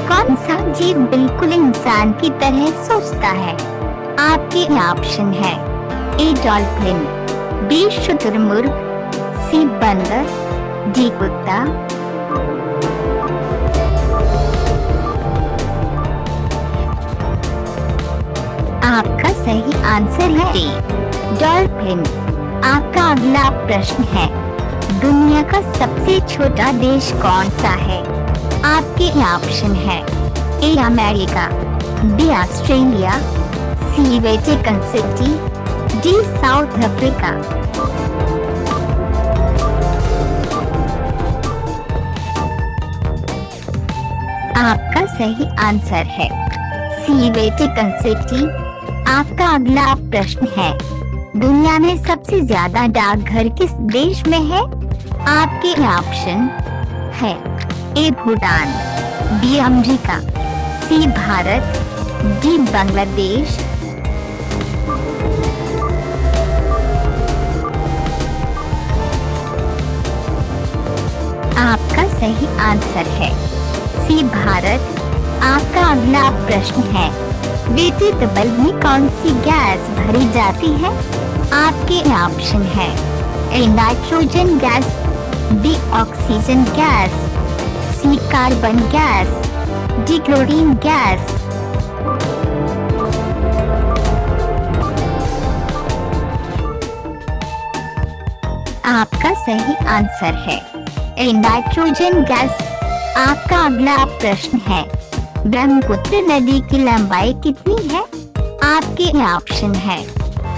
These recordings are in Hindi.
कौन सा जीव बिल्कुल इंसान की तरह सोचता है? आपके ऑप्शन है ए डॉल्फिन, बी शुतुरमुर्ग, सी बंदर, डी कुत्ता। आपका सही आंसर है डी डॉल्फिन। आपका अगला प्रश्न है, दुनिया का सबसे छोटा देश कौन सा है? आपके ऑप्शन है A America, B Australia, C Vatican city, D South Africa. आपका सही आंसर है सी वेटिकन सिटी। आपका अगला प्रश्न है, दुनिया में सबसे ज्यादा डाकघर किस देश में है? आपके ऑप्शन है ए भूटान, बी अमेरिका, सी भारत, डी बांग्लादेश। आपका सही आंसर है सी भारत। आपका अगला प्रश्न है, विद्युत बल्ब में कौन सी गैस भरी जाती है? आपके ऑप्शन है A nitrogen gas, B oxygen gas, C carbon gas, D chlorine gas. आपका सही आंसर है ए नाइट्रोजन गैस। आपका अगला प्रश्न है, ब्रह्मपुत्र नदी की लंबाई कितनी है? आपके ऑप्शन है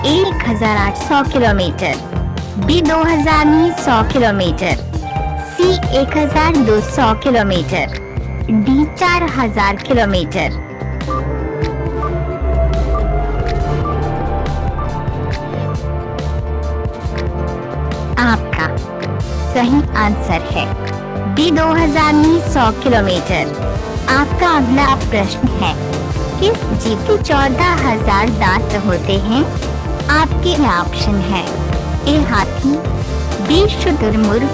ए 1800 किलोमीटर, बी 2900 किलोमीटर, सी 1200 किलोमीटर, डी 4000 किलोमीटर। आपका सही आंसर है डी 2900 किलोमीटर। आपका अगला प्रश्न है, किस जीव के 14,000 दांत होते हैं? आपके ऑप्शन है ए हाथी, बी शुतुरमुर्ग,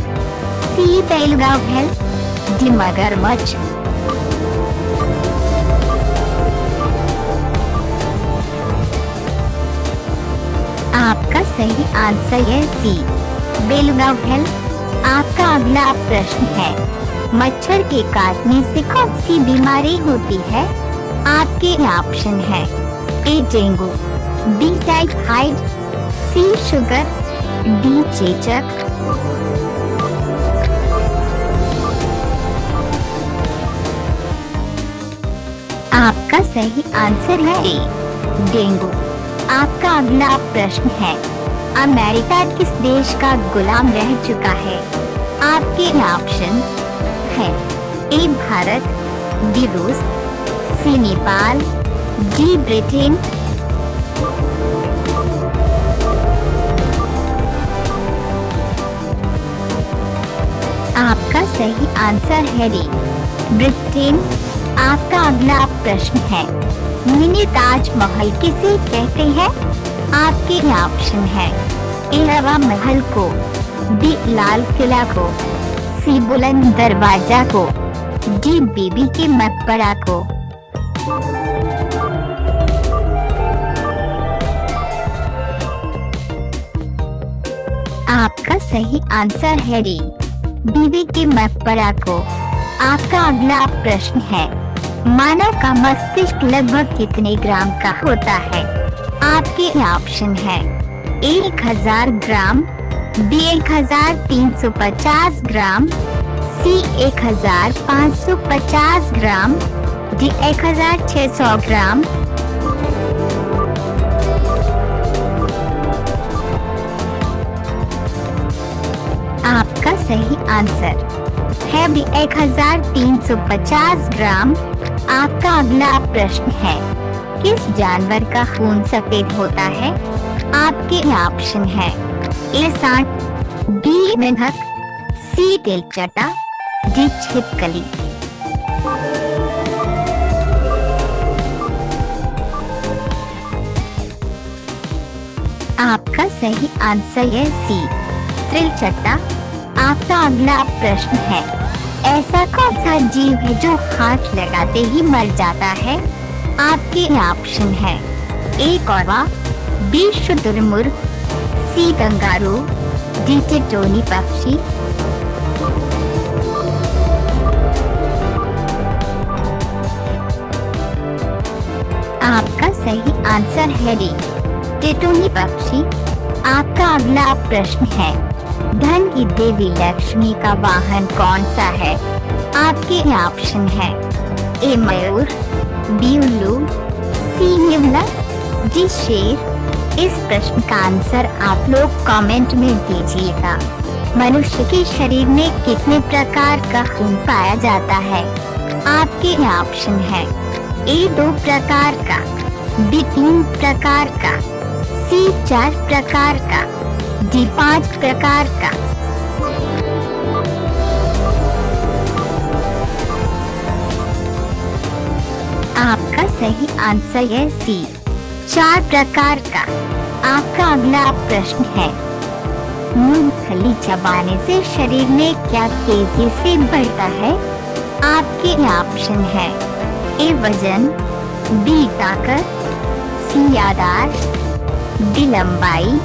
सी बैलगाभैल, डी मगरमच्छ। आपका सही आंसर है सी बैलगाभैल। आपका अगला प्रश्न है, मच्छर के काटने से कौन सी बीमारी होती है? आपके ऑप्शन है ए डेंगू, बी टाइफाइड, सी शुगर, डी चेचक। आपका सही आंसर है ए डेंगू। आपका अगला प्रश्न है, अमेरिका किस देश का गुलाम रह चुका है? आपके ऑप्शन है ए भारत, बी रूस, सी नेपाल, डी ब्रिटेन। आपका सही आंसर है डी ब्रिटेन। आपका अगला प्रश्न है, मिनी ताजमहल किसे कहते हैं? आपके ऑप्शन है ए हवा महल को, बी लाल किला को, सी बुलंद दरवाजा को, डी बीबी के मकबरा को। आपका सही आंसर है डी बीबी के मकबरा को। आपका अगला प्रश्न है, मानव का मस्तिष्क लगभग कितने ग्राम का होता है? आपके ऑप्शन है 1000 ग्राम, बी 1350 ग्राम, सी 1550 ग्राम, डी 1600 ग्राम। आपका सही आंसर है बी 1350 ग्राम। आपका अगला प्रश्न है, किस जानवर का खून सफेद होता है? आपके ऑप्शन है ए सांड, बी मेंढक, सी तेलचट्टा, डी छिपकली। आपका सही आंसर है सी तिलचट्टा। आपका अगला प्रश्न है, ऐसा कौन सा जीव है जो हाथ लगाते ही मर जाता है? आपके ऑप्शन है: ए कौवा, बी शुतुरमुर्ग, सी कंगारू, डी टिटोनी पक्षी। आपका सही आंसर है डी टिटोनी पक्षी। आपका अगला प्रश्न है: धन की देवी लक्ष्मी का वाहन कौन सा है? आपके ऑप्शन है: ए मयूर, बी उल्लू, सी नेवला, डी शेर। इस प्रश्न का आंसर आप लोग कमेंट में दीजिएगा। मनुष्य के शरीर में कितने प्रकार का खून पाया जाता है? आपके ऑप्शन है: ए 2 प्रकार का, बी 3 प्रकार का, सी 4 प्रकार का, डी 5 प्रकार का। आपका सही आंसर है सी 4 प्रकार का। आपका अगला प्रश्न है: मूंगफली चबाने से शरीर में क्या तेजी से बढ़ता है? आपके ऑप्शन है: ए वजन, बी ताकत, सी याददाश्त, डी लंबाई।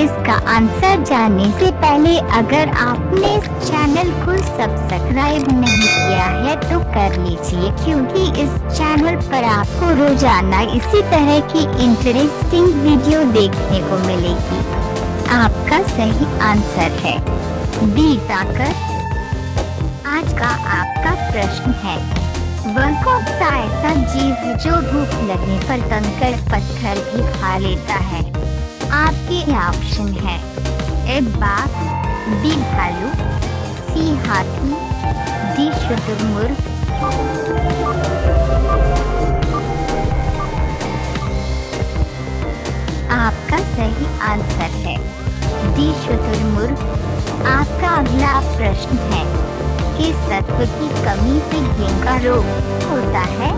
इसका आंसर जानने से पहले अगर आपने इस चैनल को सब्सक्राइब नहीं किया है तो कर लीजिए, क्योंकि इस चैनल पर आपको रोजाना इसी तरह की इंटरेस्टिंग वीडियो देखने को मिलेगी। आपका सही आंसर है बी ताकत। आज का आपका प्रश्न है: वह कौन सा ऐसा जीव है जो भूख लगने पर कंकड़ पत्थर भी खा लेता है? आपके ऑप्शन है: ए बाघ, बी भालू, सी हाथी, डी शुतुरमुर्ग। आपका सही आंसर है डी शुतुरमुर्ग। आपका अगला प्रश्न है: किस तत्व की कमी से गेंदा रोग होता है?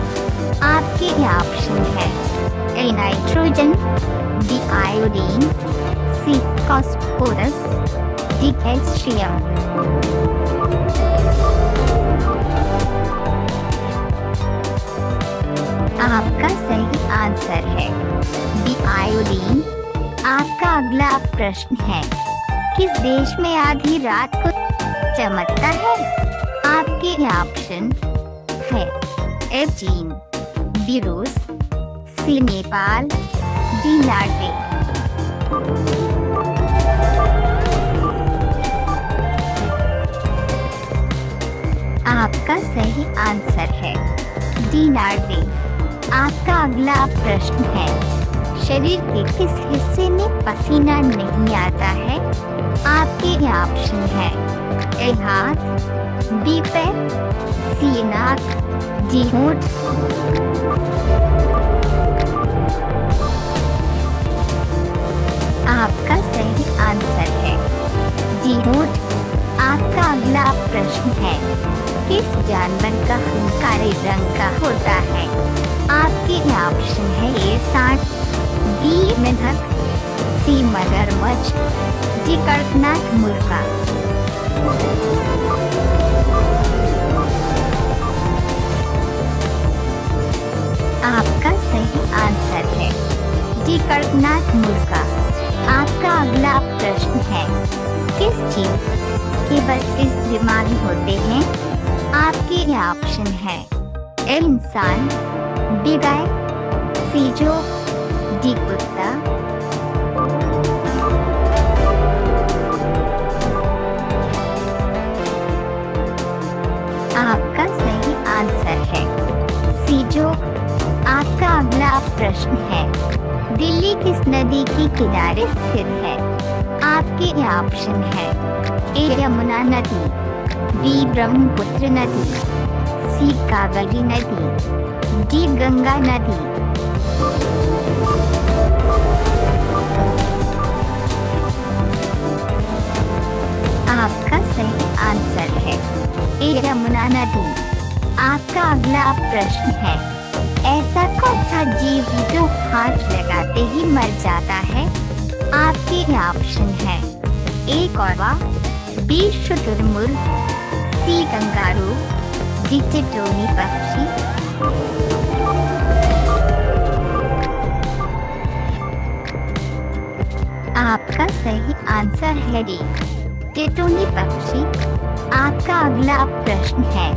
आपके ऑप्शन है: A nitrogen, B iodine, C phosphorus, D calcium. आपका सही आंसर है बी आयोडीन। आपका अगला प्रश्न है: किस देश में आधी रात को चमकता है? आपके ऑप्शन है: ए चीन, बी रूस, सी नेपाल, डी नॉर्वे। आपका सही आंसर है डी नॉर्वे। आपका अगला प्रश्न है: शरीर के किस हिस्से में पसीना नहीं आता है? आपके ऑप्शन है: ए हाथ, बी पैर, सी नाक, डी होंठ। आपका सही आंसर है डी होंठ। आपका अगला प्रश्न है: किस जानवर का खून काले रंग का होता है? आपके ऑप्शन है: ए सांड, बी मेंढक, सी मगरमच्छ, डी कड़कनाथ मुर्गा। आपका सही आंसर है डी कड़कनाथ मुर्गा। आपका अगला प्रश्न है: किस जीव केवल 30 दिमाग होते हैं? आपके ऑप्शन है: ए इंसान, बी गाय, सी जोक, डी कुत्ता। आपका सही आंसर है सी जोक। आपका अगला प्रश्न है: दिल्ली किस नदी के किनारे स्थित है? आपके ऑप्शन है: ए यमुना नदी, बी ब्रह्मपुत्र नदी, सी कावेरी नदी, डी गंगा नदी। आपका सही आंसर है ए यमुना नदी। आपका अगला प्रश्न है: ऐसा कौन सा जीव है जो हाथ लगाते ही मर जाता है? आपके ऑप्शन है ए कौवा, बी शुतुरमुर्ग, सी कंगारू, डी टिटोनी पक्षी। आपका सही आंसर है डी टिटोनी पक्षी। आपका अगला प्रश्न है,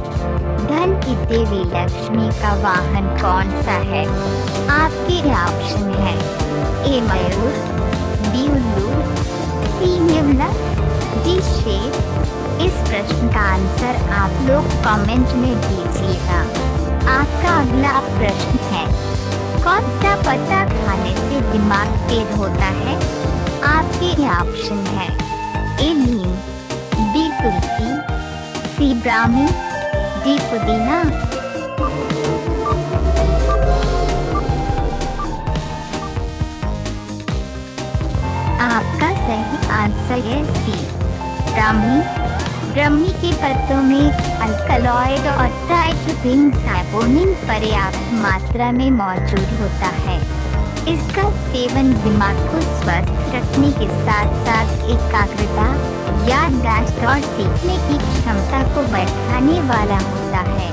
धन की देवी लक्ष्मी का वाहन कौन सा है? आपके ऑप्शन है ए मयूर, बी उल्लू, सी नेवला, डी शेर। इस प्रश्न का आंसर आप लोग कमेंट में दीजिएगा। आपका अगला प्रश्न है, कौन सा पत्ता खाने से दिमाग तेज होता है? आपके ऑप्शन है ए नीम, बी तुलसी, सी ब्राह्मी, डी पुदीना। आपका सही आंसर है सी ब्राह्मी। ब्राह्मी के पत्तों में अल्कलॉइड और ट्राइट्रोपिन साइपोनिन पर्याप्त मात्रा में मौजूद होता है। इसका सेवन दिमाग को स्वस्थ रखने के साथ साथ एकाग्रता, याददाश्त और सीखने की क्षमता को बढ़ाने वाला होता है।